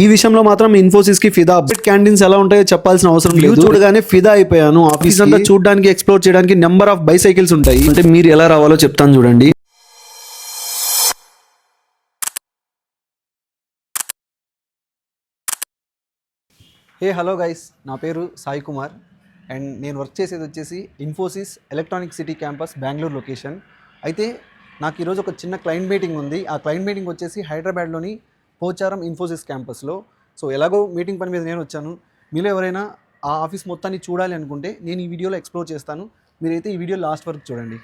ఈ విషయంలో మాత్రం ఇన్ఫోసిస్ కి ఫిదా. క్యాంటీన్స్ ఎలా ఉంటాయో చెప్పాల్సిన అవసరం లేదు. చూడగానే ఫిదా అయిపోయాను. ఆఫీస్ అంతా చూడడానికి ఎక్స్ప్లోర్ చేయడానికి నెంబర్ ఆఫ్ బైసైకిల్స్ ఉంటాయి. అంటే మీరు ఎలా రావాలో చెప్తాను చూడండి. హలో గైస్, నా పేరు సాయి కుమార్ అండ్ నేను వర్క్ చేసేది వచ్చేసి Infosys electronic city campus Bengaluru location. అయితే నాకు ఈరోజు ఒక చిన్న క్లయింట్ మీటింగ్ ఉంది. ఆ క్లయింట్ మీటింగ్ వచ్చేసి హైదరాబాద్లోని పోచారం ఇన్ఫోసిస్ క్యాంపస్లో. సో ఎలాగో మీటింగ్ పని మీద నేను వచ్చాను. మీలో ఎవరైనా ఆ ఆఫీస్ మొత్తాన్ని చూడాలి అనుకుంటే నేను ఈ వీడియోలో ఎక్స్ప్లోర్ చేస్తాను. మీరైతే ఈ వీడియో లాస్ట్ వరకు చూడండి.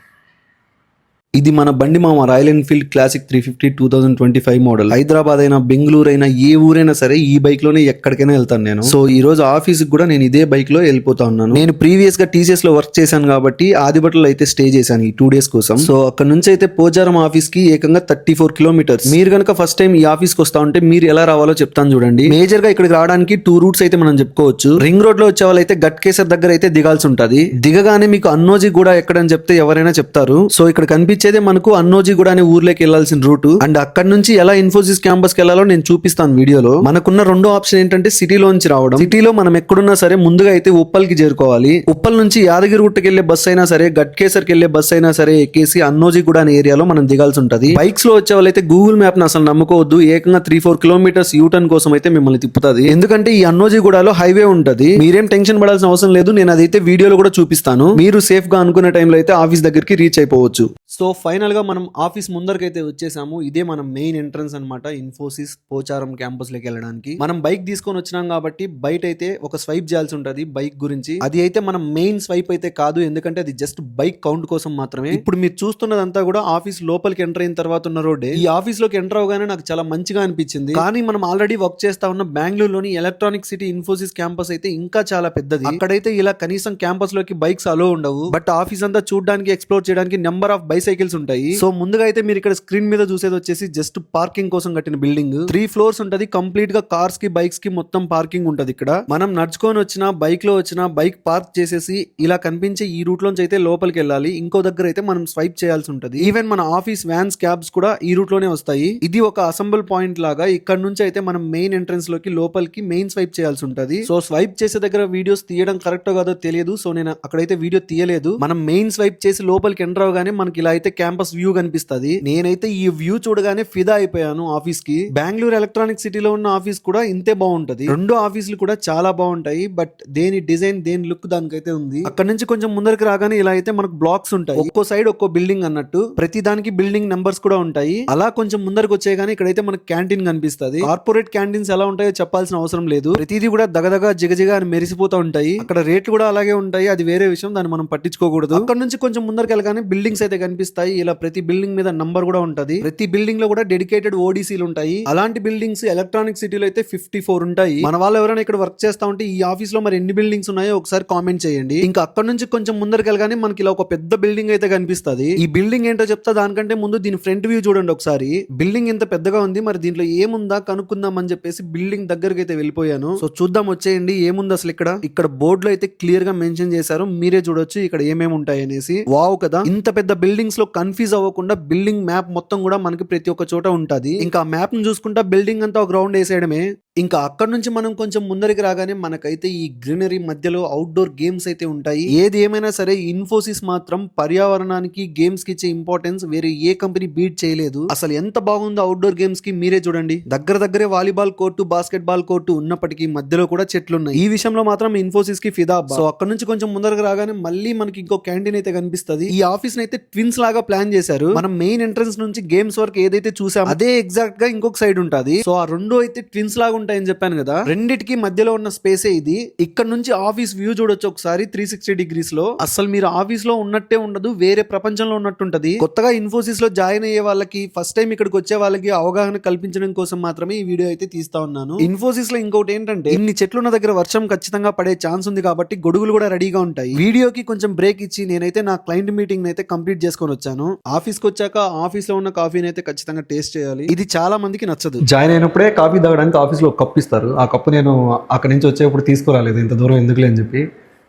ఇది మన బండి మామ royal Enfield classic 350 2025 model. Hyderabad అయినా బెంగళూరు అయినా ఏ ఊరైనా సరే ఈ బైక్ లోనే ఎక్కడికైనా వెళ్తాను నేను. సో ఈ రోజు ఆఫీస్ కూడా నేను ఇదే బైక్ లో వెళ్ళిపోతా ఉన్నాను. నేను ప్రీవియస్ గా టీసీఎస్ లో వర్క్ చేశాను కాబట్టి ఆదిబట్టలో అయితే స్టే చేశాను ఈ 2 days కోసం. సో అక్కడ నుంచి అయితే పోచారం ఆఫీస్ కి ఏకంగా 34 kilometers. మీరు కనుక ఫస్ట్ టైం ఈ ఆఫీస్ కి వస్తా ఉంటే మీరు ఎలా రావాలో చెప్తాను చూడండి. మేజర్ గా ఇక్కడికి రావడానికి 2 routes అయితే మనం చెప్పుకోవచ్చు. రింగ్ రోడ్ లో వచ్చే వాళ్ళైతే గట్కేసర్ దగ్గర అయితే దిగాల్సి ఉంటది. దిగగానే మీకు అన్నోజీ కూడా ఎక్కడని చెప్తే ఎవరైనా చెప్తారు. సో ఇక్కడ కనిపించేదే మనకు అన్నోజీ కూడా అనే ఊర్లోకి వెళ్లాల్సిన రూట్. అండ్ అక్కడ నుంచి ఎలా ఇన్ఫోసిస్ క్యాంపస్ కి వెళ్లాలో నేను చూపిస్తాను వీడియోలో. మనకున్న రెండో ఆప్షన్ ఏంటంటే సిటీలోంచి రావడం. సిటీలో మనం ఎక్కడున్నా సరే ముందుగా అయితే ఉప్పల్కి చేరుకోవాలి. ఉప్పల్ నుంచి యాదగిరి గుట్టకి వెళ్లే బస్ అయినా సరే, గట్కేసర్కి వెళ్లే బస్ అయినా సరే ఎక్కేసి అన్నోజీ కూడా అనే ఏరియాలో మనం దిగాల్సి ఉంటది. బైక్స్ లో వచ్చే వాళ్ళైతే గూగుల్ మ్యాప్ ను అసలు నమ్ముకోవద్దు. ఏకంగా 3-4 kilometers యూటర్న్ కోసం అయితే మిమ్మల్ని తిప్పుతుంది. ఎందుకంటే ఈ అన్నోజీ గూడలో హైవే ఉంటది. మీరేం టెన్షన్ పడాల్సిన అవసరం లేదు. నేను అదైతే వీడియోలో కూడా చూపిస్తాను. మీరు సేఫ్ గా అనుకునే టైంలో అయితే ఆఫీస్ దగ్గరికి రీచ్ అయిపోవచ్చు. సో ఫైనల్ గా మనం ఆఫీస్ ముందరకైతే వచ్చేసాము. ఇదే మన మెయిన్ ఎంట్రన్స్ అన్నమాట ఇన్ఫోసిస్ పోచారం క్యాంపస్ లోకి వెళ్ళడానికి. మనం బైక్ తీసుకొని వచ్చినాం కాబట్టి బయట అయితే ఒక స్వైప్ చేయాల్సి ఉంటది బైక్ గురించి. అది అయితే మనం మెయిన్ స్వైప్ అయితే కాదు, ఎందుకంటే అది జస్ట్ బైక్ కౌంట్ కోసం మాత్రమే. ఇప్పుడు మీరు చూస్తున్నదంతా కూడా ఆఫీస్ లోపలికి ఎంటర్ అయిన తర్వాత ఉన్న రోడ్డే. ఈ ఆఫీస్ లోకి ఎంటర్ అవగానే నాకు చాలా మంచిగా అనిపించింది. కానీ మనం ఆల్రెడీ వర్క్ చేస్తా ఉన్న బెంగళూరులోని ఎలక్ట్రానిక్ సిటీ ఇన్ఫోసిస్ క్యాంపస్ అయితే ఇంకా చాలా పెద్దది. అక్కడైతే ఇలా కనీసం క్యాంపస్ లోకి బైక్స్ అలో ఉండవు. బట్ ఆఫీస్ అంతా చూడడానికి ఎక్స్ప్లోర్ చేయడానికి నెంబర్ ఆఫ్ బైసైకిల్స్ ఉంటాయి. సో ముందుగా అయితే మీరు ఇక్కడ స్క్రీన్ మీద చూసేది వచ్చేసి జస్ట్ పార్కింగ్ కోసం కట్టిన బిల్డింగ్. 3 floors ఉంటది. కంప్లీట్ గా కార్స్ కి బైక్స్ కి మొత్తం పార్కింగ్ ఉంటది. ఇక్కడ మనం నడుచుకొని వచ్చినా బైక్ లో వచ్చినా బైక్ పార్క్ చేసేసి ఇలా కనిపించే ఈ రూట్ లోంచి అయితే లోపలికి వెళ్ళాలి. ఇంకో దగ్గర అయితే మనం స్వైప్ చేయాల్సి ఉంటది. ఈవెన్ మన ఆఫీస్ వ్యాన్స్ క్యాబ్స్ కూడా ఈ రూట్ లోనే వస్తాయి. ఇది ఒక అసెంబుల్ పాయింట్ లాగా. ఇక్కడ నుంచి అయితే మనం మెయిన్ ఎంట్రన్స్ లోకి లోపలికి మెయిన్ స్వైప్ చేయాల్సి ఉంటది. సో స్వైప్ చేసే దగ్గర వీడియోస్ తీయడం కరెక్ట్ కాదో తెలియదు. సో నేను అక్కడైతే వీడియో తీయలేదు. మనం మెయిన్ స్వైప్ చేసి లోపలికి ఎంటర్ అవగానే మనకి ఇలా అయితే క్యాంపస్ వ్యూ కనిపిస్తుంది. నేనైతే ఈ వ్యూ చూడగానే ఫిదా అయిపోయాను ఆఫీస్ కి. బెంగళూరు ఎలక్ట్రానిక్ సిటీలో ఉన్న ఆఫీస్ కూడా ఇంతే బాగుంటది. రెండు ఆఫీసులు కూడా చాలా బాగుంటాయి. బట్ దేని డిజైన్ దేని లుక్ దానికైతే ఉంది. అక్కడ నుంచి కొంచెం ముందరికి రాగానే ఇలా అయితే మనకు బ్లాక్స్ ఉంటాయి. ఒక్కో సైడ్ ఒక్కో బిల్డింగ్ అన్నట్టు. ప్రతి దానికి బిల్డింగ్ నెంబర్స్ కూడా ఉంటాయి. అలా కొంచెం ముందరికి వచ్చేగానే ఇక్కడైతే మనకు క్యాంటీన్ కనిపిస్తుంది. కార్పొరేట్ క్యాంటీన్స్ ఎలా ఉంటాయో చెప్పాల్సిన అవసరం లేదు. ప్రతిదీ కూడా దగదగా జిగజిగా అని మెరిసిపోతూ ఉంటాయి. అక్కడ రేట్లు కూడా అలాగే ఉంటాయి. అది వేరే విషయం, దాన్ని మనం పట్టించుకోకూడదు. అక్కడ నుంచి కొంచెం ముందరికి వెళ్ళగానే బిల్డింగ్స్ అయితే కనిపిస్తాయి. ఇలా ప్రతి బిల్డింగ్ మీద నంబర్ కూడా ఉంటది. ప్రతి బిల్డింగ్ లో కూడా డెడికేటెడ్ ఓడీసీలు ఉంటాయి. అలాంటి బిల్డింగ్స్ ఎలక్ట్రానిక్ సిటీలో అయితే 54 ఉంటాయి. మన వాళ్ళు ఎవరైనా ఇక్కడ వర్క్ చేస్తా ఉంటే ఈ ఆఫీస్ లో మరి ఎన్ని బిల్డింగ్స్ ఉన్నాయో ఒకసారి కామెంట్ చేయండి. ఇంకా అక్కడ నుంచి కొంచెం ముందరికి వెళ్ళగానే మనకి ఇలా ఒక పెద్ద బిల్డింగ్ అయితే కనిపిస్తుంది. ఈ బిల్డింగ్ ఏంటో చెప్తా. దానికంటే ముందు దీని ఫ్రంట్ వ్యూ చూడండి ఒకసారి. బిల్డింగ్ ఎంత పెద్దగా ఉంది, మరి దీంట్లో ఏముందా కనుక్కుందాం అని చెప్పేసి బిల్డింగ్ దగ్గరికి అయితే వెళ్ళిపోయాను. సో చూద్దాం వచ్చేయండి ఏముంది అసలు ఇక్కడ. ఇక్కడ బోర్డు లో అయితే క్లియర్ గా మెన్షన్ చేశారు. మీరే చూడొచ్చు ఇక్కడ ఏమేమి ఉంటాయి అనేసి. వావ్ కదా. ఇంత పెద్ద బిల్డింగ్స్ లో కన్ఫ్యూజ్ అవ్వకుండా బిల్డింగ్ మ్యాప్ మొత్తం కూడా మనకి ప్రతి ఒక్క చోట ఉంటది. ఇంకా మ్యాప్ ను చూసుకుంటా బిల్డింగ్ అంతా ఒక రౌండ్ వేసేయడమే. ఇంకా అక్కడ నుంచి మనం కొంచెం ముందరికి రాగానే మనకైతే ఈ గ్రీనరీ మధ్యలో అవుట్డోర్ గేమ్స్ అయితే ఉంటాయి. ఏది ఏమైనా సరే ఇన్ఫోసిస్ మాత్రం పర్యావరణానికి గేమ్స్ కి ఇచ్చే ఇంపార్టెన్స్ వేరే ఏ కంపెనీ బీట్ చేయలేదు. అసలు ఎంత బాగుందో అవుట్డోర్ గేమ్స్ కి మీరే చూడండి. దగ్గరే volleyball court, basket ball court ఉన్నప్పటికీ మధ్యలో కూడా చెట్లు ఉన్నాయి. ఈ విషయంలో మాత్రం ఇన్ఫోసిస్ కి ఫిదా. సో అక్కడ నుంచి కొంచెం ముందరకు రాగానే మళ్ళీ మనకి ఇంకో క్యాంటీన్ అయితే కనిపిస్తుంది. ఈ ఆఫీస్ అయితే ట్విన్స్ లాగా ప్లాన్ చేశారు. మనం మెయిన్ ఎంట్రన్స్ నుంచి గేమ్స్ వరకు ఏదైతే చూసాం అదే ఎగ్జాక్ట్ గా ఇంకొక సైడ్ ఉంటది. సో ఆ రెండు అయితే ట్విన్స్ లాగా ఉంటాయని చెప్పాను కదా. రెండిటికి మధ్యలో ఉన్న స్పేసే ఇది. ఇక్కడ నుంచి ఆఫీస్ వ్యూ చూడొచ్చు ఒకసారి 360 degrees లో. అసలు మీరు ఆఫీస్ లో ఉన్నట్టే ఉండదు, వేరే ప్రపంచంలో ఉన్నట్టుంటది. కొత్తగా ఇన్ఫోసిస్ లో జాయిన్ అయ్యే వాళ్ళకి, ఫస్ట్ టైం ఇక్కడికి వచ్చే వాళ్ళకి అవగాహన కల్పించడం కోసం మాత్రమే ఈ వీడియో అయితే తీస్తా ఉన్నాను. ఇన్ఫోసిస్ లో ఇంకోటి ఏంటంటే ఇన్ని చెట్లున్న దగ్గర వర్షం ఖచ్చితంగా పడే ఛాన్స్ ఉంది కాబట్టి గొడుగులు కూడా రెడీగా ఉంటాయి. వీడియోకి కొంచెం బ్రేక్ ఇచ్చి నేనైతే నా క్లయింట్ మీటింగ్ అయితే కంప్లీట్ చేసుకొని వచ్చాను. ఆఫీస్ కి వచ్చాక ఆఫీస్ లో ఉన్న కాఫీని అయితే ఖచ్చితంగా టేస్ట్ చేయాలి. ఇది చాలా మందికి నచ్చదు. జాయిన్ అయినప్పుడే కాఫీ తాగడానికి ఆఫీస్ లో కప్పు ఇస్తారు. ఆ కప్పు నేను అక్కడి నుంచి వచ్చేప్పుడు తీసుకురాలేదు, ఇంత దూరం ఎందుకులే అని చెప్పి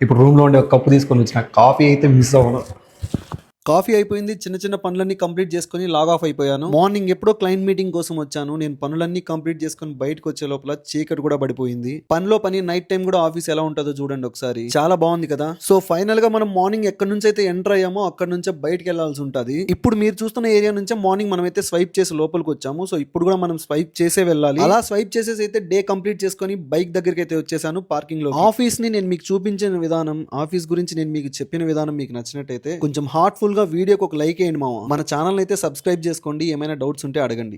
ఇప్పుడు రూమ్ లో ఉండే ఒక కప్పు తీసుకొని వచ్చిన. కాఫీ అయితే మిస్ అవ్వను. కాఫీ అయిపోయింది, చిన్న చిన్న పనులన్నీ కంప్లీట్ చేసుకొని లాగ్ ఆఫ్ అయిపోయాను. మార్నింగ్ ఎప్పుడో క్లయింట్ మీటింగ్ కోసం వచ్చాను. నేను పనులన్నీ కంప్లీట్ చేసుకొని బయటకు వచ్చే లోపల చీకటి కూడా పడిపోయింది. పనిలో పని నైట్ టైం కూడా ఆఫీస్ ఎలా ఉంటుందో చూడండి ఒకసారి. చాలా బాగుంది కదా. సో ఫైనల్ గా మనం మార్నింగ్ ఎక్కడి నుంచి అయితే ఎంటర్ అయ్యామో అక్కడ నుంచే బయటకు వెళ్లాల్సి ఉంటుంది. ఇప్పుడు మీరు చూస్తున్న ఏరియా నుంచే మార్నింగ్ మనం అయితే స్వైప్ చేసి లోపలికి వచ్చాము. సో ఇప్పుడు కూడా మనం స్వైప్ చేసే వెళ్ళాలి. అలా స్వైప్ చేసేసి అయితే డే కంప్లీట్ చేసుకొని బైక్ దగ్గరికి అయితే వచ్చేసాను పార్కింగ్ లో. ఆఫీస్ ని నేను మీకు చూపించిన విధానం, ఆఫీస్ గురించి నేను మీకు చెప్పిన విధానం మీకు నచ్చినట్టయితే కొంచెం హార్ట్ఫుల్ గా వీడియోకి ఒక లైక్ వేయండి మామ. మన ఛానల్ అయితే సబ్స్క్రైబ్ చేసుకోండి. ఏమైనా డౌట్స్ ఉంటే అడగండి.